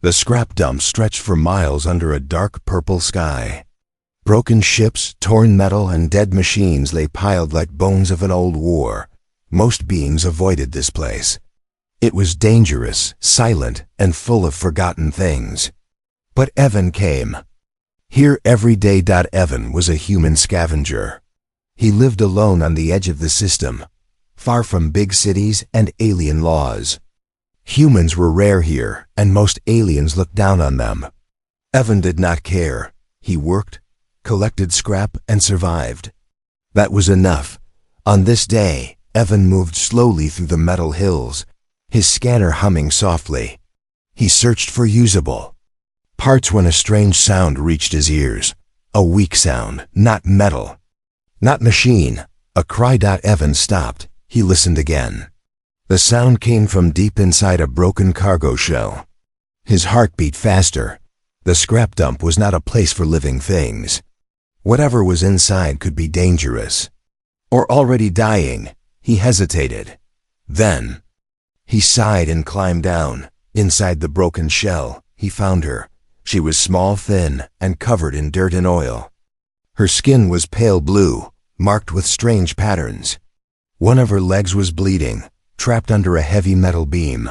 The scrap dump stretched for miles under a dark purple sky. Broken ships, torn metal, and dead machines lay piled like bones of an old war. Most beings avoided this place. It was dangerous, silent, and full of forgotten things. But Evan came. Here every day. Evan was a human scavenger. He lived alone on the edge of the system, far from big cities and alien laws. Humans were rare here, and most aliens looked down on them. Evan did not care. He worked, collected scrap, and survived. That was enough. On this day, Evan moved slowly through the metal hills, his scanner humming softly. He searched for usable parts when a strange sound reached his ears. A weak sound, not metal, not machine. A cry. Evan stopped. He listened again. The sound came from deep inside a broken cargo shell. His heart beat faster. The scrap dump was not a place for living things. Whatever was inside could be dangerous. Or already dying. He hesitated. Then he sighed and climbed down. Inside the broken shell, he found her. She was small, thin, and covered in dirt and oil. Her skin was pale blue, marked with strange patterns. One of her legs was bleeding, trapped under a heavy metal beam.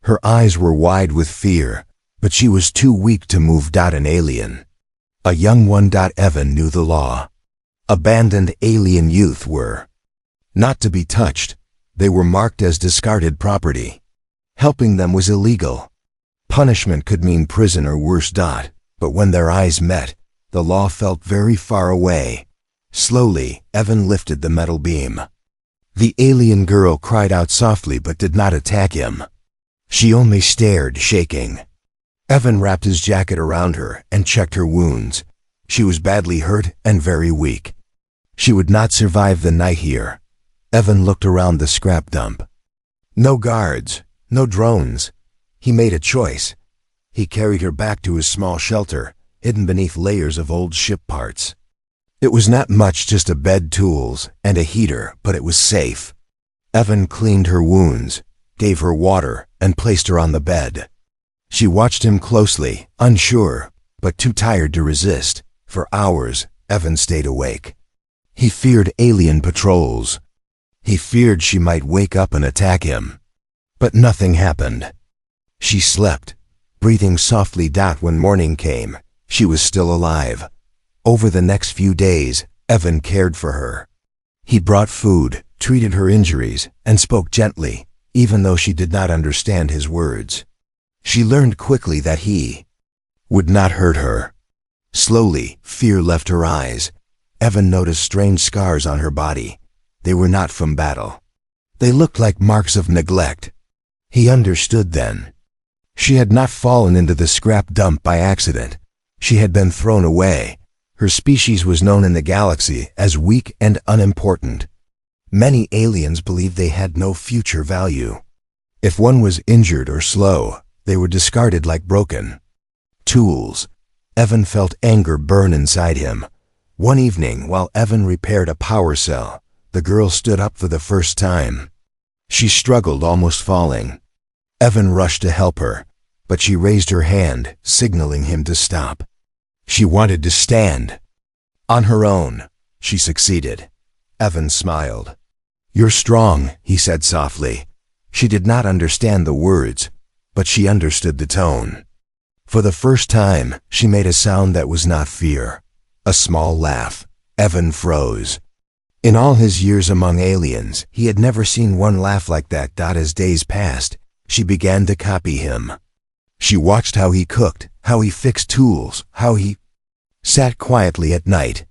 Her eyes were wide with fear, but she was too weak to move. An alien. A young one. Evan knew the law. Abandoned alien youth were not to be touched. They were marked as discarded property. Helping them was illegal. Punishment could mean prison or worse. But when their eyes met, the law felt very far away. Slowly, Evan lifted the metal beam. The alien girl cried out softly but did not attack him. She only stared, shaking. Evan wrapped his jacket around her and checked her wounds. She was badly hurt and very weak. She would not survive the night here. Evan looked around the scrap dump. No guards, no drones. He made a choice. He carried her back to his small shelter, hidden beneath layers of old ship parts. It was not much, just a bed, tools, and a heater, but it was safe. Evan cleaned her wounds, gave her water, and placed her on the bed. She watched him closely, unsure, but too tired to resist. For hours, Evan stayed awake. He feared alien patrols. He feared she might wake up and attack him. But nothing happened. She slept, breathing softly. When morning came, she was still alive. Over the next few days, Evan cared for her. He brought food, treated her injuries, and spoke gently, even though she did not understand his words. She learned quickly that he would not hurt her. Slowly, fear left her eyes. Evan noticed strange scars on her body. They were not from battle. They looked like marks of neglect. He understood then. She had not fallen into the scrap dump by accident. She had been thrown away. Her species was known in the galaxy as weak and unimportant. Many aliens believed they had no future value. If one was injured or slow, they were discarded like broken tools. Evan felt anger burn inside him. One evening, while Evan repaired a power cell, the girl stood up for the first time. She struggled, almost falling. Evan rushed to help her, but she raised her hand, signaling him to stop. She wanted to stand. On her own, she succeeded. Evan smiled. "You're strong," he said softly. She did not understand the words, but she understood the tone. For the first time, she made a sound that was not fear. A small laugh. Evan froze. In all his years among aliens, he had never seen one laugh like that. As days passed, she began to copy him. She watched how he cooked, how he fixed tools, how he sat quietly at night.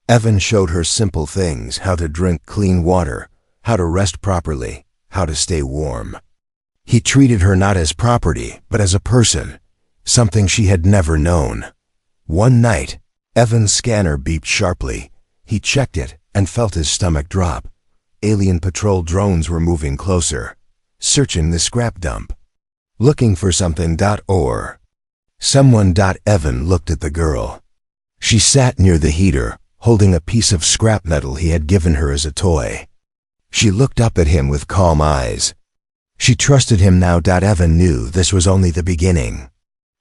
Evan showed her simple things: how to drink clean water, how to rest properly, how to stay warm. He treated her not as property, but as a person, something she had never known. One night, Evan's scanner beeped sharply. He checked it and felt his stomach drop. Alien patrol drones were moving closer, searching the scrap dump, looking for something. Or someone. Evan looked at the girl. She sat near the heater, holding a piece of scrap metal he had given her as a toy. She looked up at him with calm eyes. She trusted him now. Evan knew this was only the beginning.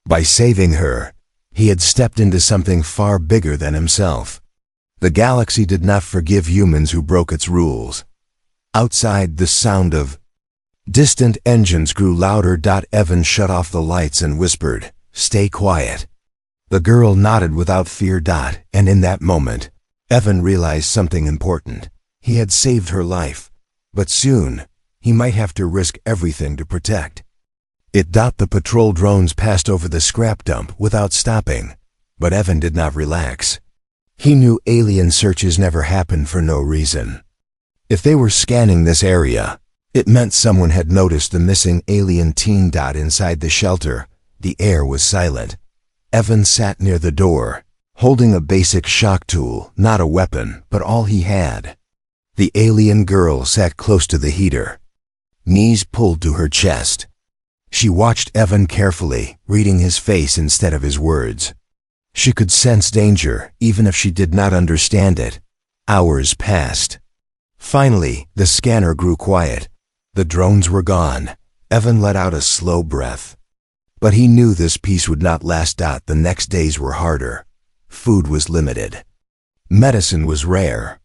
By saving her, he had stepped into something far bigger than himself. The galaxy did not forgive humans who broke its rules. Outside, the sound of distant engines grew louder. Evan shut off the lights and whispered, "Stay quiet." The girl nodded without fear. And in that moment, Evan realized something important. He had saved her life, but soon, he might have to risk everything to protect it. The patrol drones passed over the scrap dump without stopping, but Evan did not relax. He knew alien searches never happened for no reason. If they were scanning this area, it meant someone had noticed the missing alien teen. Inside the shelter, the air was silent. Evan sat near the door, holding a basic shock tool, not a weapon, but all he had. The alien girl sat close to the heater, knees pulled to her chest. She watched Evan carefully, reading his face instead of his words. She could sense danger, even if she did not understand it. Hours passed. Finally, the scanner grew quiet. The drones were gone. Evan let out a slow breath. But he knew this peace would not last. The next days were harder. Food was limited. Medicine was rare.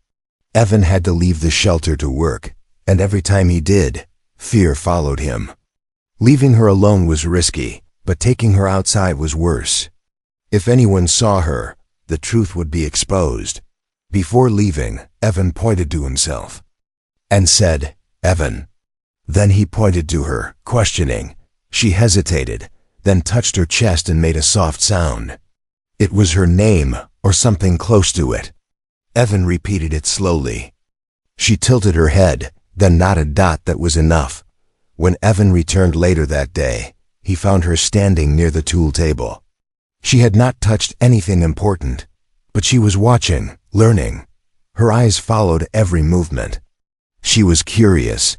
Evan had to leave the shelter to work, and every time he did, fear followed him. Leaving her alone was risky, but taking her outside was worse. If anyone saw her, the truth would be exposed. Before leaving, Evan pointed to himself and said, "Evan." Then he pointed to her, questioning. She hesitated, then touched her chest and made a soft sound. It was her name, or something close to it. Evan repeated it slowly. She tilted her head, then nodded. That was enough. When Evan returned later that day, he found her standing near the tool table. She had not touched anything important, but she was watching, learning. Her eyes followed every movement. She was curious.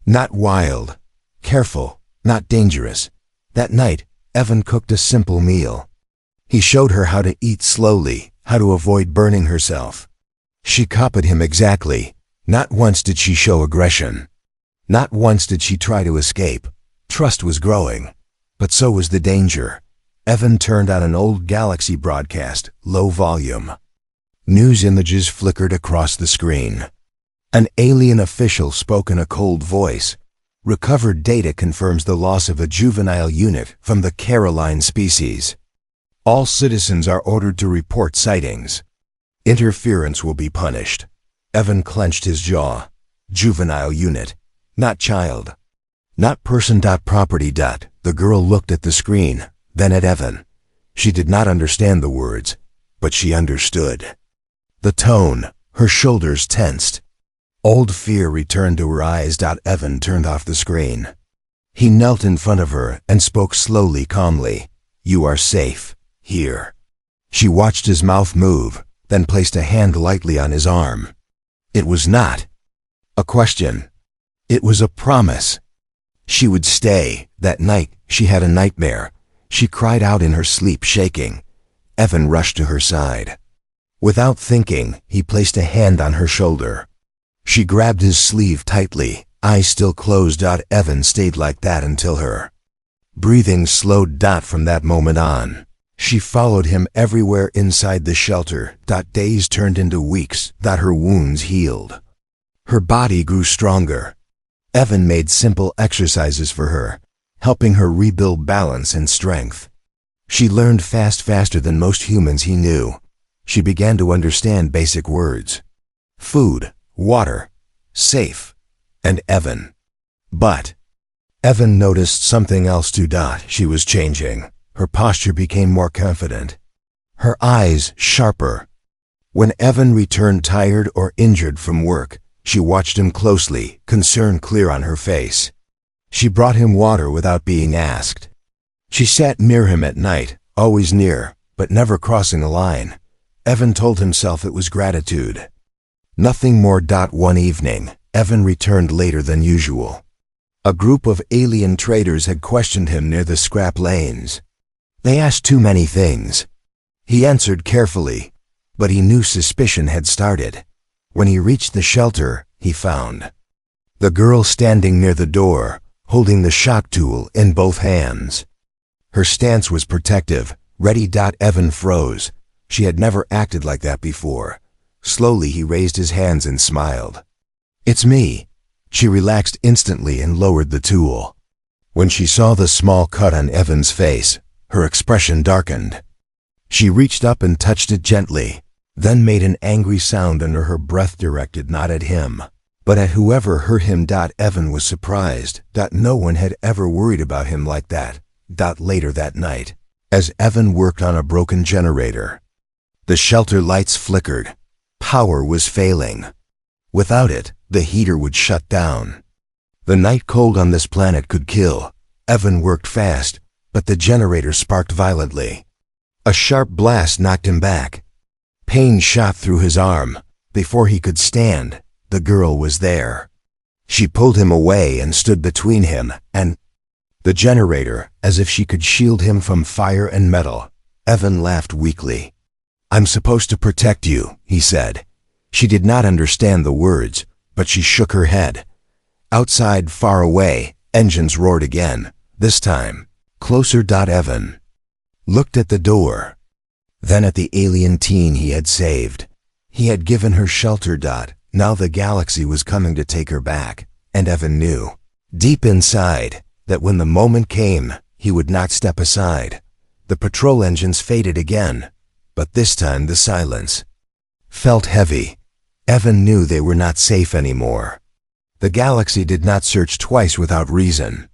Not wild. Careful, not dangerous. That night, Evan cooked a simple meal. He showed her how to eat slowly, how to avoid burning herself. She copied him exactly. Not once did she show aggression. Not once did she try to escape. Trust was growing, but so was the danger. Evan turned on an old Galaxy broadcast, low volume. News images flickered across the screen. An alien official spoke in a cold voice. Recovered data confirms the loss of a juvenile unit from the Caroline species. All citizens are ordered to report sightings. Interference will be punished. Evan clenched his jaw. Juvenile unit, not child. Not person. Property. The girl looked at the screen, then at Evan. She did not understand the words, but she understood. The tone, her shoulders tensed. Old fear returned to her eyes. Evan turned off the screen. He knelt in front of her and spoke slowly, calmly. "You are safe, here." She watched his mouth move, then placed a hand lightly on his arm. It was not a question. It was a promise. She would stay. That night, she had a nightmare. She cried out in her sleep, shaking. Evan rushed to her side. Without thinking, he placed a hand on her shoulder. She grabbed his sleeve tightly, eyes still closed. Evan stayed like that until her breathing slowed. From that moment on, she followed him everywhere inside the shelter. Days turned into weeks. Her wounds healed. Her body grew stronger. Evan made simple exercises for her, helping her rebuild balance and strength. She learned faster than most humans he knew. She began to understand basic words. Food, water, safe, and Evan. But Evan noticed something else too. She was changing. Her posture became more confident. Her eyes sharper. When Evan returned tired or injured from work, she watched him closely, concern clear on her face. She brought him water without being asked. She sat near him at night, always near, but never crossing a line. Evan told himself it was gratitude. Nothing more. One evening, Evan returned later than usual. A group of alien traders had questioned him near the scrap lanes. They asked too many things. He answered carefully, but he knew suspicion had started. When he reached the shelter, he found the girl standing near the door, holding the shock tool in both hands. Her stance was protective, ready. Evan froze. She had never acted like that before. Slowly he raised his hands and smiled. "It's me." She relaxed instantly and lowered the tool. When she saw the small cut on Evan's face, her expression darkened. She reached up and touched it gently, then made an angry sound under her breath, directed not at him, but at whoever hurt him. Evan was surprised. No one had ever worried about him like that. Later that night, as Evan worked on a broken generator, the shelter lights flickered. Power was failing. Without it, the heater would shut down. The night cold on this planet could kill. Evan worked fast, but the generator sparked violently. A sharp blast knocked him back. Pain shot through his arm. Before he could stand, the girl was there. She pulled him away and stood between him and the generator, as if she could shield him from fire and metal. Evan laughed weakly. "I'm supposed to protect you," he said. She did not understand the words, but she shook her head. Outside, far away, engines roared again, this time closer. Evan looked at the door, then at the alien teen he had saved. He had given her shelter. Now the galaxy was coming to take her back, and Evan knew, deep inside, that when the moment came, he would not step aside. The patrol engines faded again, but this time the silence felt heavy. Evan knew they were not safe anymore. The galaxy did not search twice without reason.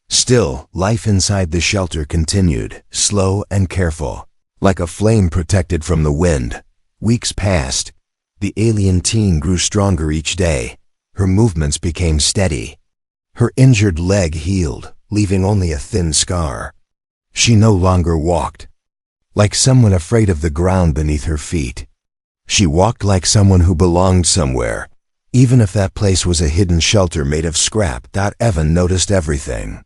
Still, life inside the shelter continued, slow and careful, like a flame protected from the wind. Weeks passed. The alien teen grew stronger each day. Her movements became steady. Her injured leg healed, leaving only a thin scar. She no longer walked like someone afraid of the ground beneath her feet. She walked like someone who belonged somewhere, even if that place was a hidden shelter made of scrap. Evan noticed everything.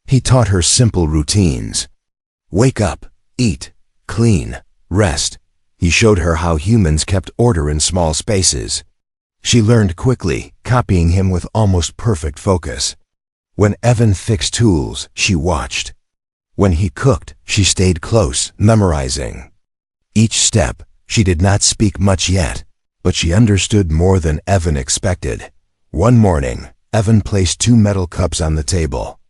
He taught her simple routines. Wake up, eat, clean, rest. He showed her how humans kept order in small spaces. She learned quickly, copying him with almost perfect focus. When Evan fixed tools, she watched. When he cooked, she stayed close, memorizing each step. She did not speak much yet, but she understood more than Evan expected. One morning, Evan placed 2 metal cups on the table.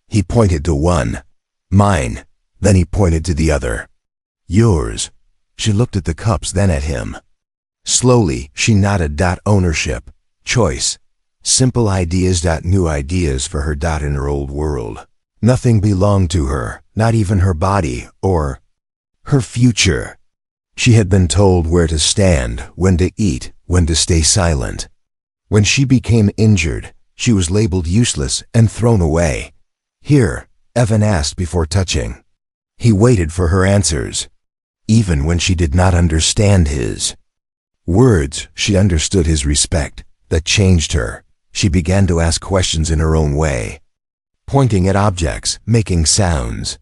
He pointed to one. "Mine." Then he pointed to the other. "Yours." She looked at the cups, then at him. Slowly, she nodded. Ownership, choice, simple ideas. New ideas for her. In her old world, nothing belonged to her, not even her body or her future. She had been told where to stand, when to eat, when to stay silent. When she became injured, she was labeled useless and thrown away. "Here?" Evan asked before touching. He waited for her answers. Even when she did not understand his words, she understood his respect. That changed her. She began to ask questions in her own way, pointing at objects, making sounds.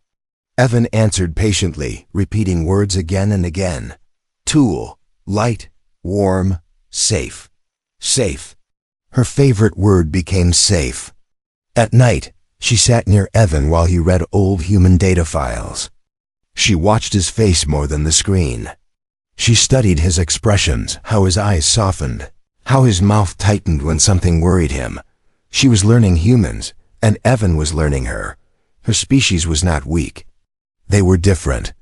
Evan answered patiently, repeating words again and again. Tool, light, warm, safe. Safe. Her favorite word became safe. At night, she sat near Evan while he read old human data files. She watched his face more than the screen. She studied his expressions, how his eyes softened, how his mouth tightened when something worried him. She was learning humans, and Evan was learning her. Her species was not weak. They were different.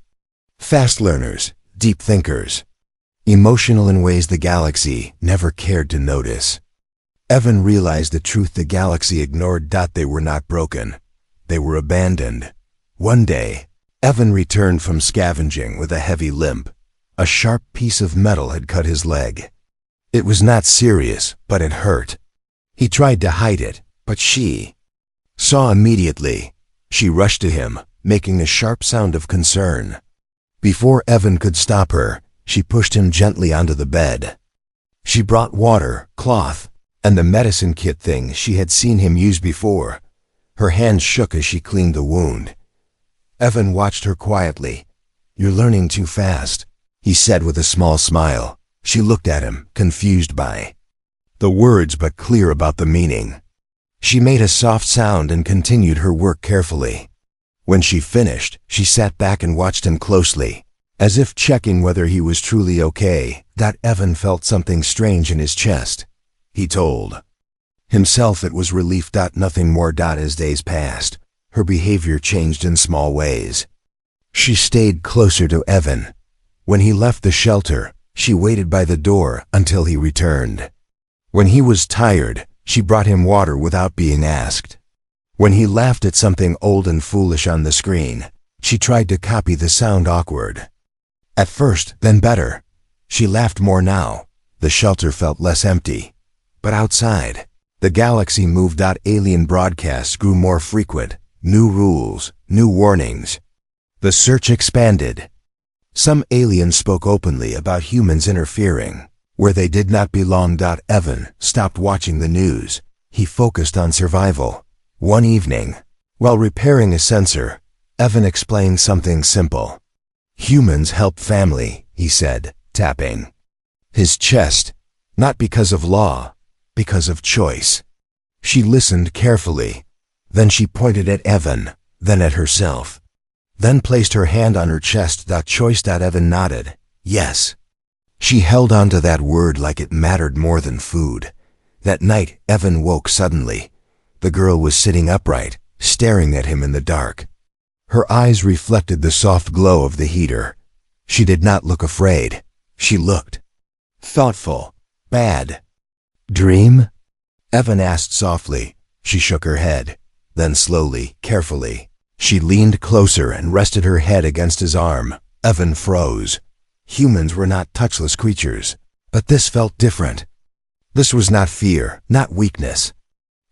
Fast learners, deep thinkers, emotional in ways the galaxy never cared to notice. Evan realized the truth the galaxy ignored. They were not broken. They were abandoned. One day, Evan returned from scavenging with a heavy limp. A sharp piece of metal had cut his leg. It was not serious, but it hurt. He tried to hide it, but she saw immediately. She rushed to him, making a sharp sound of concern. Before Evan could stop her, she pushed him gently onto the bed. She brought water, cloth, and the medicine kit thing she had seen him use before. Her hands shook as she cleaned the wound. Evan watched her quietly. "You're learning too fast," he said with a small smile. She looked at him, confused by the words but clear about the meaning. She made a soft sound and continued her work carefully. When she finished, she sat back and watched him closely, as if checking whether he was truly okay. Evan felt something strange in his chest. He told himself it was relief. Nothing more. As days passed, her behavior changed in small ways. She stayed closer to Evan. When he left the shelter, she waited by the door until he returned. When he was tired, she brought him water without being asked. When he laughed at something old and foolish on the screen, she tried to copy the sound. Awkward at first, then better. She laughed more now. The shelter felt less empty. But outside, the galaxy moved. Alien broadcasts grew more frequent. New rules, new warnings. The search expanded. Some aliens spoke openly about humans interfering where they did not belong. Evan stopped watching the news. He focused on survival. One evening, while repairing a sensor, Evan explained something simple. Humans help family, he said, tapping his chest, not because of law, because of choice. She listened carefully. Then she pointed at Evan, then at herself, then placed her hand on her chest. Choice. Evan nodded. Yes. She held on to that word like it mattered more than food. That night, Evan woke suddenly. The girl was sitting upright, staring at him in the dark. Her eyes reflected the soft glow of the heater. She did not look afraid. She looked thoughtful. Bad dream? Evan asked softly. She shook her head. Then slowly, carefully, she leaned closer and rested her head against his arm. Evan froze. Humans were not touchless creatures, but this felt different. This was not fear, not weakness.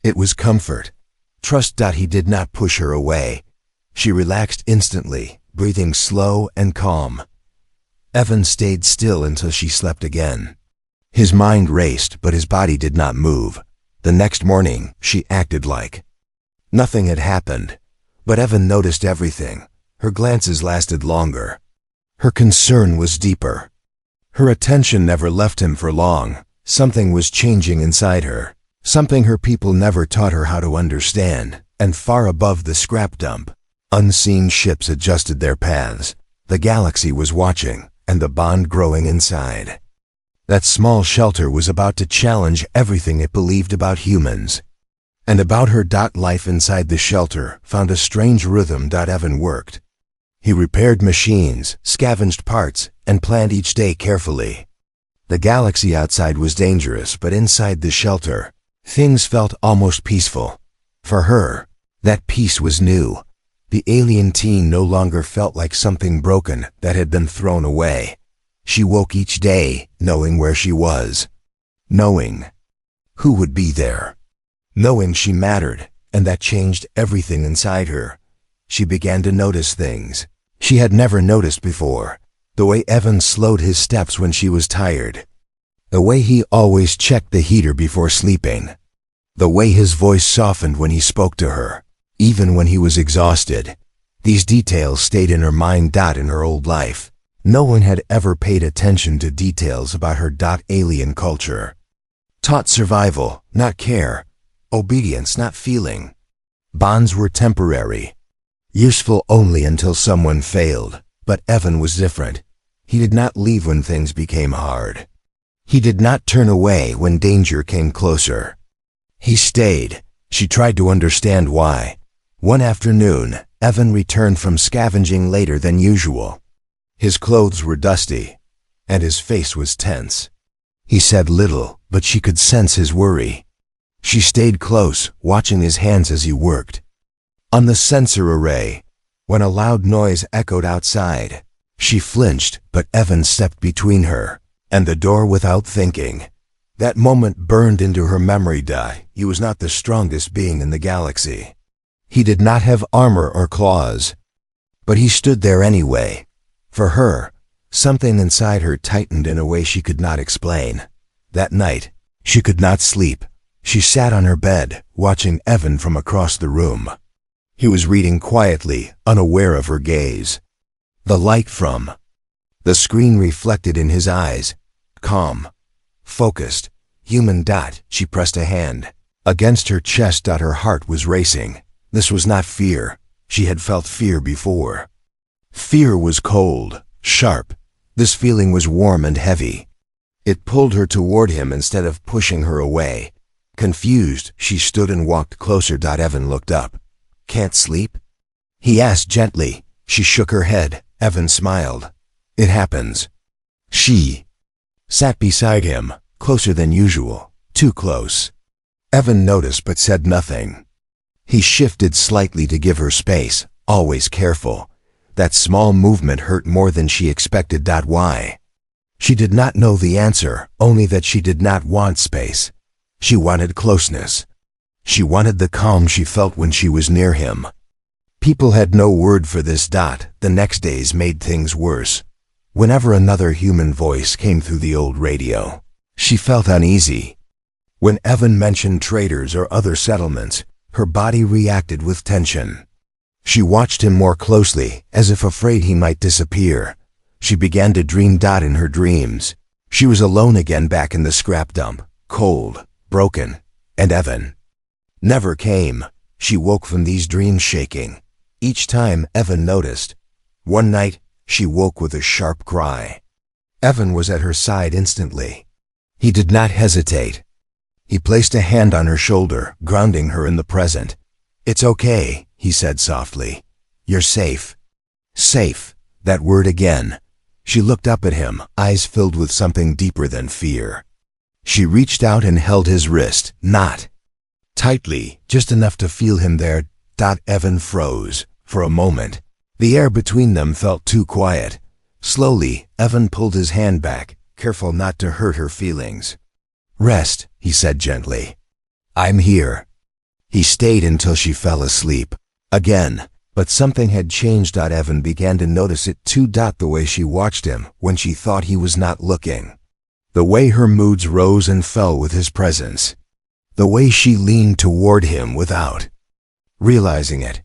It was comfort. Trust. He did not push her away. She relaxed instantly, breathing slow and calm. Evan stayed still until she slept again. His mind raced, but his body did not move. The next morning, she acted like nothing had happened. But Evan noticed everything. Her glances lasted longer. Her concern was deeper. Her attention never left him for long. Something was changing inside her. Something her people never taught her how to understand. And far above the scrap dump, unseen ships adjusted their paths. The galaxy was watching, and the bond growing inside. That small shelter was about to challenge everything it believed about humans. And about her. Life inside the shelter found a strange rhythm. Evan worked. He repaired machines, scavenged parts, and planned each day carefully. The galaxy outside was dangerous, but inside the shelter, things felt almost peaceful. For her, that peace was new. The alien teen no longer felt like something broken that had been thrown away. She woke each day knowing where she was, knowing who would be there, knowing she mattered, and that changed everything inside her. She began to notice things she had never noticed before. The way Evan slowed his steps when she was tired. The way he always checked the heater before sleeping. The way his voice softened when he spoke to her, even when he was exhausted. These details stayed in her mind. In her old life, no one had ever paid attention to details about her. Alien culture taught survival, not care. Obedience, not feeling. Bonds were temporary, useful only until someone failed. But Evan was different. He did not leave when things became hard. He did not turn away when danger came closer. He stayed. She tried to understand why. One afternoon, Evan returned from scavenging later than usual. His clothes were dusty, and his face was tense. He said little, but she could sense his worry. She stayed close, watching his hands as he worked. On the sensor array, when a loud noise echoed outside, she flinched, but Evan stepped between her and the door without thinking. That moment burned into her memory. He was not the strongest being in the galaxy. He did not have armor or claws. But he stood there anyway. For her, something inside her tightened in a way she could not explain. That night, she could not sleep. She sat on her bed, watching Evan from across the room. He was reading quietly, unaware of her gaze. The light from the screen reflected in his eyes. Calm, focused, human. She pressed a hand against her chest. Her heart was racing. This was not fear. She had felt fear before. Fear was cold, sharp. This feeling was warm and heavy. It pulled her toward him instead of pushing her away. Confused, she stood and walked closer. Evan looked up. "Can't sleep?" he asked gently. She shook her head. Evan smiled. "It happens." She sat beside him, closer than usual, too close. Evan noticed but said nothing. He shifted slightly to give her space, always careful. That small movement hurt more than she expected. Why? She did not know the answer, only that she did not want space. She wanted closeness. She wanted the calm she felt when she was near him. People had no word for this. The next days made things worse. Whenever another human voice came through the old radio, she felt uneasy. When Evan mentioned traders or other settlements, her body reacted with tension. She watched him more closely, as if afraid he might disappear. She began to dream. In her dreams, she was alone again back in the scrap dump, cold, broken, and Evan never came. She woke from these dreams shaking. Each time, Evan noticed. One night, she woke with a sharp cry. Evan was at her side instantly. He did not hesitate. He placed a hand on her shoulder, grounding her in the present. "It's okay," he said softly. "You're safe." Safe, that word again. She looked up at him, eyes filled with something deeper than fear. She reached out and held his wrist, not tightly, just enough to feel him there. Evan froze. For a moment, the air between them felt too quiet. Slowly, Evan pulled his hand back, careful not to hurt her feelings. "Rest," he said gently. "I'm here." He stayed until she fell asleep. Again, but something had changed. Evan began to notice it too. The way she watched him when she thought he was not looking. The way her moods rose and fell with his presence. The way she leaned toward him without realizing it.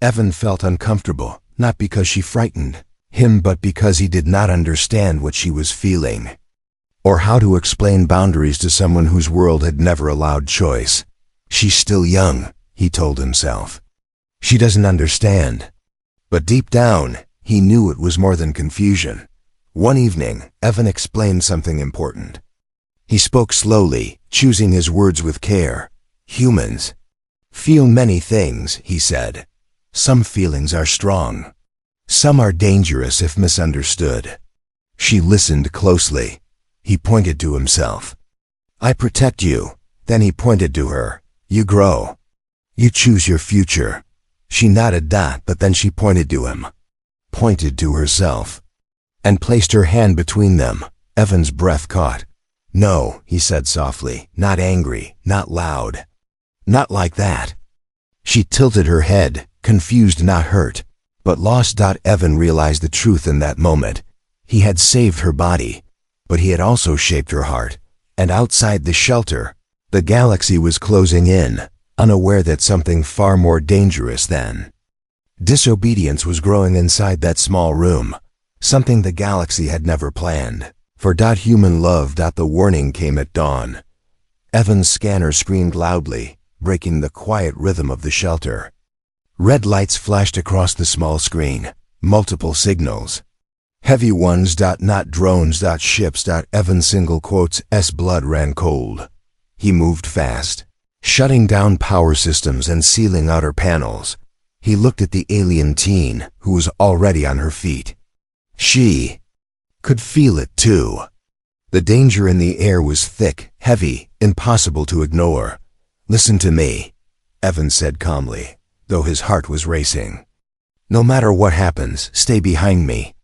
Evan felt uncomfortable, not because she frightened him, but because he did not understand what she was feeling, or how to explain boundaries to someone whose world had never allowed choice. She's still young, he told himself. She doesn't understand. But deep down, he knew it was more than confusion. One evening, Evan explained something important. He spoke slowly, choosing his words with care. "Humans feel many things," he said. "Some feelings are strong. Some are dangerous if misunderstood." She listened closely. He pointed to himself. "I protect you." Then he pointed to her. "You grow. You choose your future." She nodded, but then she pointed to him. Pointed to herself. And placed her hand between them. Evan's breath caught. "No," he said softly, not angry, not loud. "Not like that." She tilted her head, confused, not hurt, but lost. Evan realized the truth in that moment. He had saved her body, but he had also shaped her heart. And outside the shelter, the galaxy was closing in, unaware that something far more dangerous than disobedience was growing inside that small room, something the galaxy had never planned. For human love. The warning came at dawn. Evan's scanner screamed loudly, breaking the quiet rhythm of the shelter. Red lights flashed across the small screen, multiple signals. Heavy ones. Not drones. Ships. Evan single quotes. Blood ran cold. He moved fast, shutting down power systems and sealing outer panels. He looked at the alien teen, who was already on her feet. She could feel it too. The danger in the air was thick, heavy, impossible to ignore. "Listen to me," Evan said calmly, though his heart was racing. "No matter what happens, stay behind me."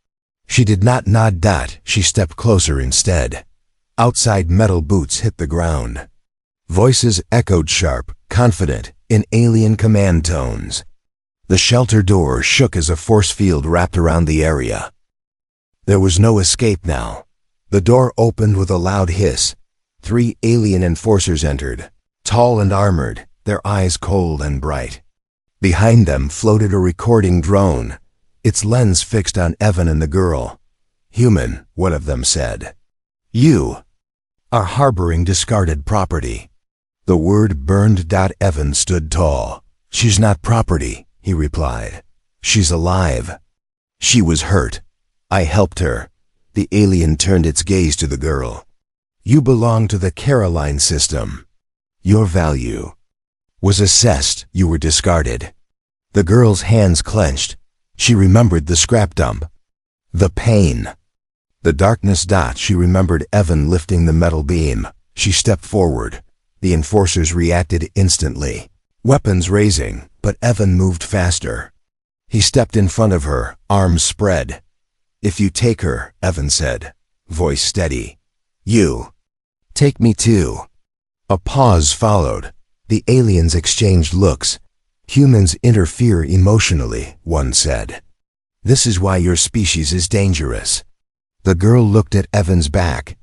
She did not nod. She stepped closer instead. Outside, metal boots hit the ground. Voices echoed sharp, confident, in alien command tones. The shelter door shook as a force field wrapped around the area. There was no escape now. The door opened with a loud hiss. 3 alien enforcers entered, tall and armored, their eyes cold and bright. Behind them floated a recording drone, its lens fixed on Evan and the girl. "Human," one of them said. "You are harboring discarded property." The word burned. Evan stood tall. "She's not property," he replied. She's alive. She was hurt. I helped her. The alien turned its gaze to the girl. You belong to the Caroline system. Your value was assessed. You were discarded. The girl's hands clenched. She remembered the scrap dump. The pain. The darkness. She remembered Evan lifting the metal beam. She stepped forward. The enforcers reacted instantly, weapons raising, but Evan moved faster. He stepped in front of her, arms spread. If you take her, Evan said, voice steady. You take me too. A pause followed. The aliens exchanged looks. Humans interfere emotionally, one said. This is why your species is dangerous. The girl looked at Evan's back,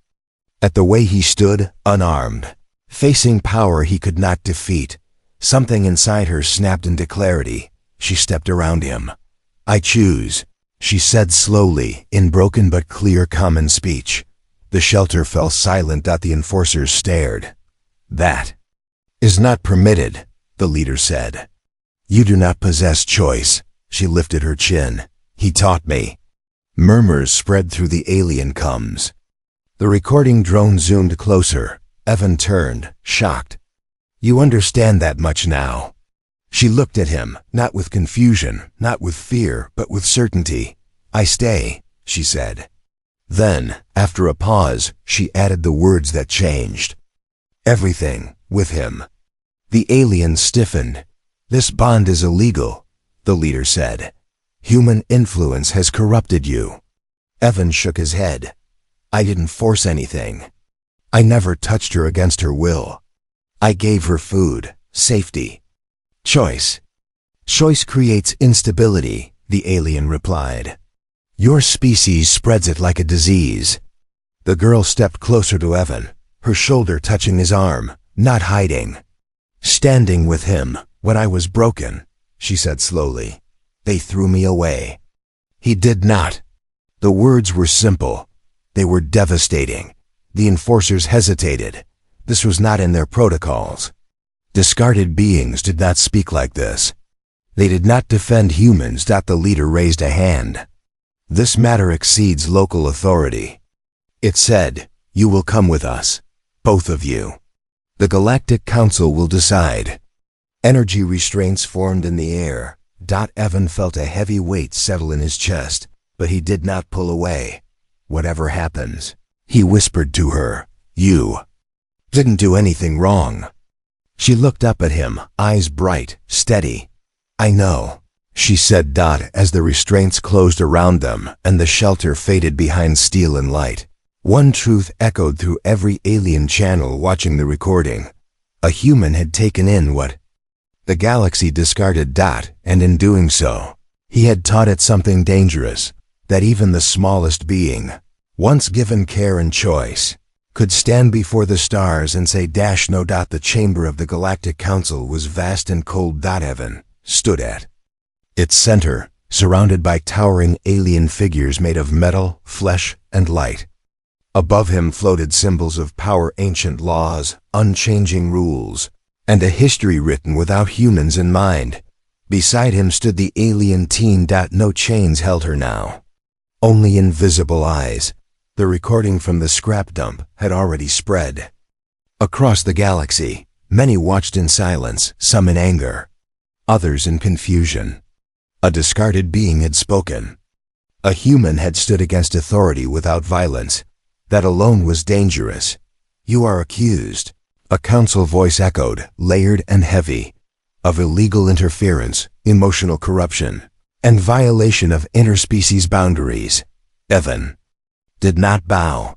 at the way he stood, unarmed, facing power he could not defeat. Something inside her snapped into clarity. She stepped around him. I choose, she said slowly, in broken but clear common speech. The shelter fell silent. The enforcers stared. That is not permitted, the leader said. You do not possess choice. She lifted her chin. He taught me. Murmurs spread through the alien coms. The recording drone zoomed closer. Evan turned, shocked. You understand that much now? She looked at him, not with confusion, not with fear, but with certainty. I stay, she said. Then, after a pause, she added the words that changed. Everything, with him. The alien stiffened. This bond is illegal, the leader said. Human influence has corrupted you. Evan shook his head. I didn't force anything. I never touched her against her will. I gave her food, safety, choice. Choice creates instability, the alien replied. Your species spreads it like a disease. The girl stepped closer to Evan, her shoulder touching his arm, not hiding. Standing with him, when I was broken, she said slowly. They threw me away. He did not. The words were simple. They were devastating. The enforcers hesitated. This was not in their protocols. Discarded beings did not speak like this. They did not defend humans. The leader raised a hand. This matter exceeds local authority. It said, you will come with us. Both of you. The Galactic Council will decide. Energy restraints formed in the air. Evan felt a heavy weight settle in his chest, but he did not pull away. Whatever happens, he whispered to her, you didn't do anything wrong. She looked up at him, eyes bright, steady. I know, she said. As the restraints closed around them and the shelter faded behind steel and light, one truth echoed through every alien channel watching the recording. A human had taken in what the galaxy discarded. And in doing so, he had taught it something dangerous, that even the smallest being, once given care and choice, could stand before the stars and say no. The chamber of the Galactic Council was vast and cold. Evan stood at its center, surrounded by towering alien figures made of metal, flesh, and light. Above him floated symbols of power, ancient laws, unchanging rules, and a history written without humans in mind. Beside him stood the alien teen. No chains held her now. Only invisible eyes. The recording from the scrap dump had already spread. Across the galaxy, many watched in silence, some in anger, others in confusion. A discarded being had spoken. A human had stood against authority without violence. That alone was dangerous. You are accused, a council voice echoed, layered and heavy, of illegal interference, emotional corruption, and violation of interspecies boundaries. Evan did not bow.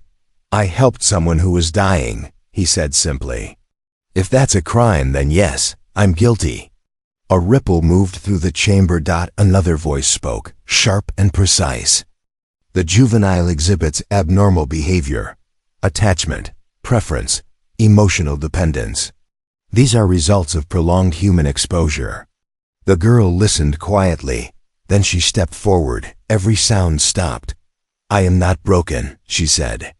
I helped someone who was dying, he said simply. If that's a crime, then yes, I'm guilty. A ripple moved through the chamber. Another voice spoke, sharp and precise. The juvenile exhibits abnormal behavior, attachment, preference, emotional dependence. These are results of prolonged human exposure. The girl listened quietly. Then she stepped forward. Every sound stopped. I am not broken, she said.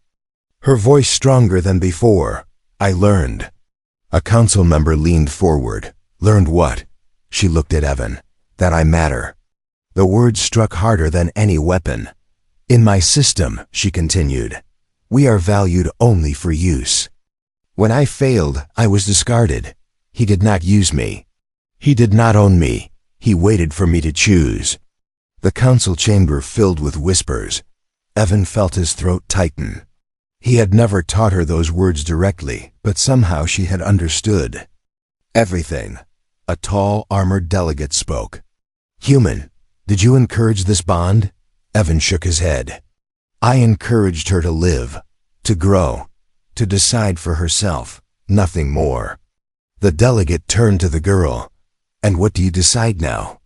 Her voice stronger than before. I learned. A council member leaned forward. Learned what? She looked at Evan. that I matter. The words struck harder than any weapon. In my system, she continued, we are valued only for use. When I failed, I was discarded. He did not use me. He did not own me. He waited for me to choose. The council chamber filled with whispers. Evan felt his throat tighten. He had never taught her those words directly, but somehow she had understood. Everything. A tall, armored delegate spoke. Human, did you encourage this bond? Evan shook his head. I encouraged her to live, to grow, to decide for herself, nothing more. The delegate turned to the girl. And what do you decide now?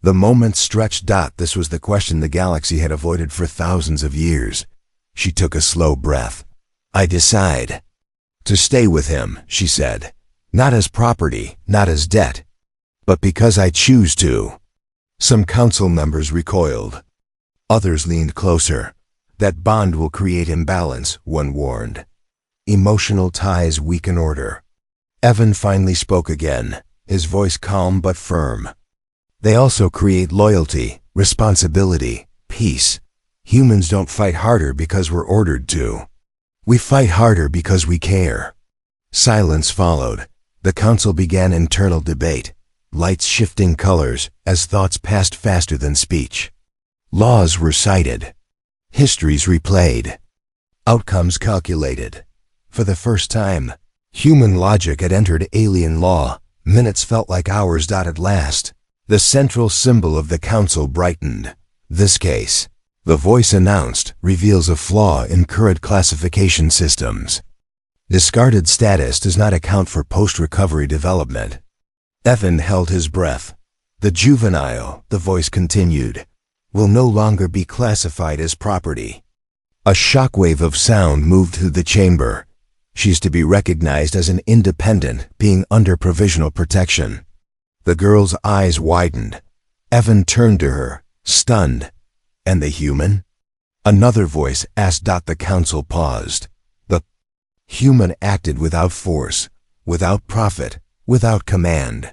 The moment stretched. This was the question the galaxy had avoided for thousands of years. She took a slow breath. I decide to stay with him, she said. Not as property, not as debt, but because I choose to. Some council members recoiled. Others leaned closer. That bond will create imbalance, one warned. Emotional ties weaken order. Evan finally spoke again, his voice calm but firm. They also create loyalty, responsibility, peace. Humans don't fight harder because we're ordered to. We fight harder because we care. Silence followed. The council began internal debate, lights shifting colors as thoughts passed faster than speech. Laws were cited. Histories replayed. Outcomes calculated. For the first time, human logic had entered alien law. Minutes felt like hours. At last, the central symbol of the council brightened. This case, the voice announced, reveals a flaw in current classification systems. Discarded status does not account for post-recovery development. Evan held his breath. The juvenile, the voice continued, will no longer be classified as property. A shockwave of sound moved through the chamber. She's to be recognized as an independent being under provisional protection. The girl's eyes widened. Evan turned to her, stunned. And the human? Another voice asked. The council paused. The human acted without force, without profit, without command.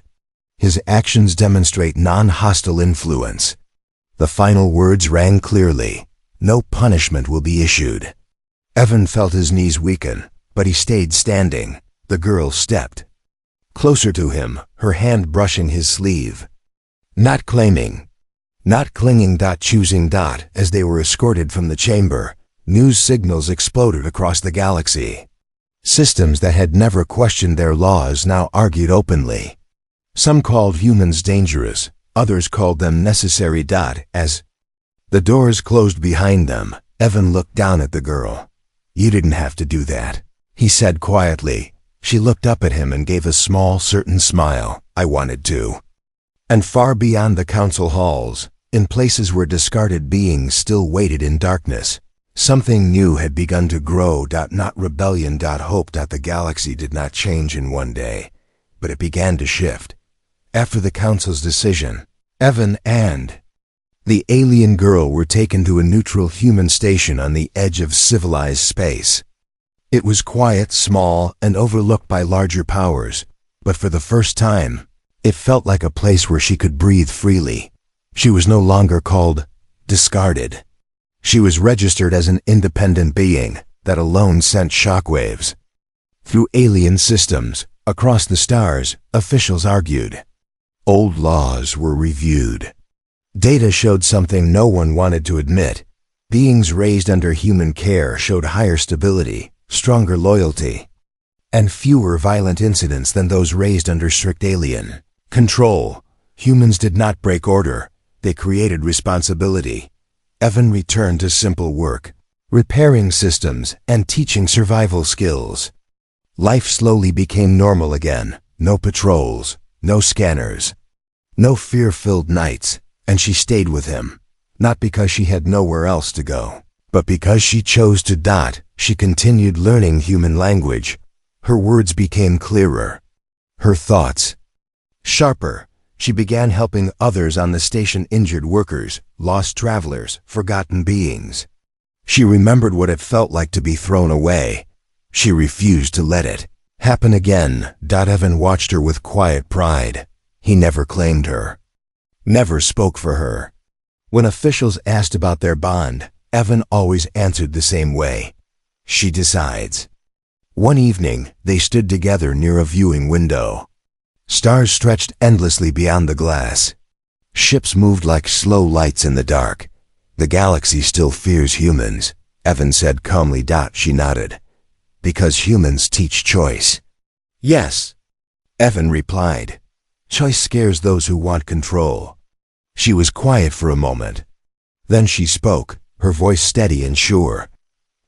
His actions demonstrate non-hostile influence. The final words rang clearly. No punishment will be issued. Evan felt his knees weaken, but he stayed standing. The girl stepped closer to him, her hand brushing his sleeve. Not claiming, not clinging. Choosing. As they were escorted from the chamber, news signals exploded across the galaxy. Systems that had never questioned their laws now argued openly. Some called humans dangerous, others called them necessary. As the doors closed behind them, Evan looked down at the girl. You didn't have to do that, he said quietly. She looked up at him and gave a small, certain smile. I wanted to. And far beyond the council halls, in places where discarded beings still waited in darkness, something new had begun to grow. Not rebellion. Hope. The galaxy did not change in one day, but it began to shift. After the council's decision, Evan and the alien girl were taken to a neutral human station on the edge of civilized space. It was quiet, small, and overlooked by larger powers, but for the first time, it felt like a place where she could breathe freely. She was no longer called discarded. She was registered as an independent being that alone sent shockwaves. Through alien systems, across the stars, officials argued. Old laws were reviewed. Data showed something no one wanted to admit. Beings raised under human care showed higher stability, stronger loyalty, and fewer violent incidents than those raised under strict alien control. Humans did not break order. They created responsibility. Evan returned to simple work, repairing systems and teaching survival skills. Life slowly became normal again. No patrols, no scanners, no fear-filled nights, and she stayed with him, not because she had nowhere else to go, but because she chose to. She continued learning human language. Her words became clearer, her thoughts sharper. She began helping others on the station, injured workers, lost travelers, forgotten beings. She remembered what it felt like to be thrown away. She refused to let it happen again. Evan watched her with quiet pride. He never claimed her. never spoke for her. When officials asked about their bond, Evan always answered the same way. She decides. One evening, they stood together near a viewing window. Stars stretched endlessly beyond the glass. Ships moved like slow lights in the dark. The galaxy still fears humans, Evan said calmly. She nodded. Because humans teach choice. Yes, Evan replied. Choice scares those who want control. She was quiet for a moment. Then she spoke, her voice steady and sure.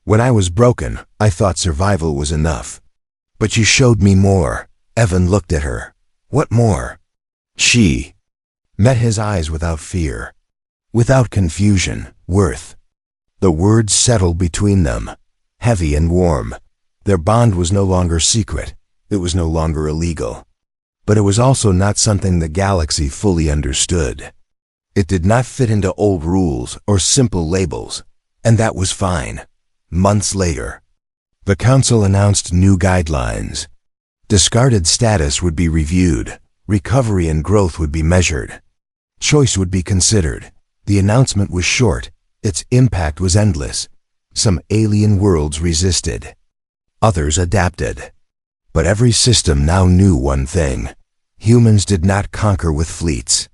When I was broken, I thought survival was enough. But you showed me more. Evan looked at her. What more? She met his eyes without fear, without confusion, worth. The words settled between them, heavy and warm. Their bond was no longer secret. It was no longer illegal. But it was also not something the galaxy fully understood. It did not fit into old rules or simple labels, and that was fine. Months later, the council announced new guidelines. Discarded status would be reviewed, recovery and growth would be measured. Choice would be considered. The announcement was short. Its impact was endless. Some alien worlds resisted. Others adapted. But every system now knew one thing. Humans did not conquer with fleets.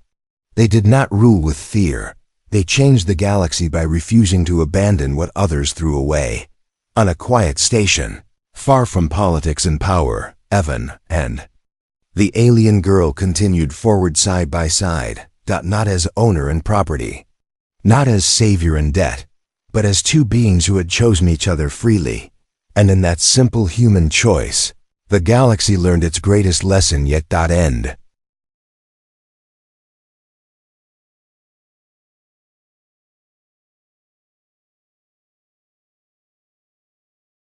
They did not rule with fear. They changed the galaxy by refusing to abandon what others threw away. On a quiet station, far from politics and power, Evan and the alien girl continued forward side by side, not as owner and property, not as savior and debt, but as two beings who had chosen each other freely. And in that simple human choice, the galaxy learned its greatest lesson yet. End.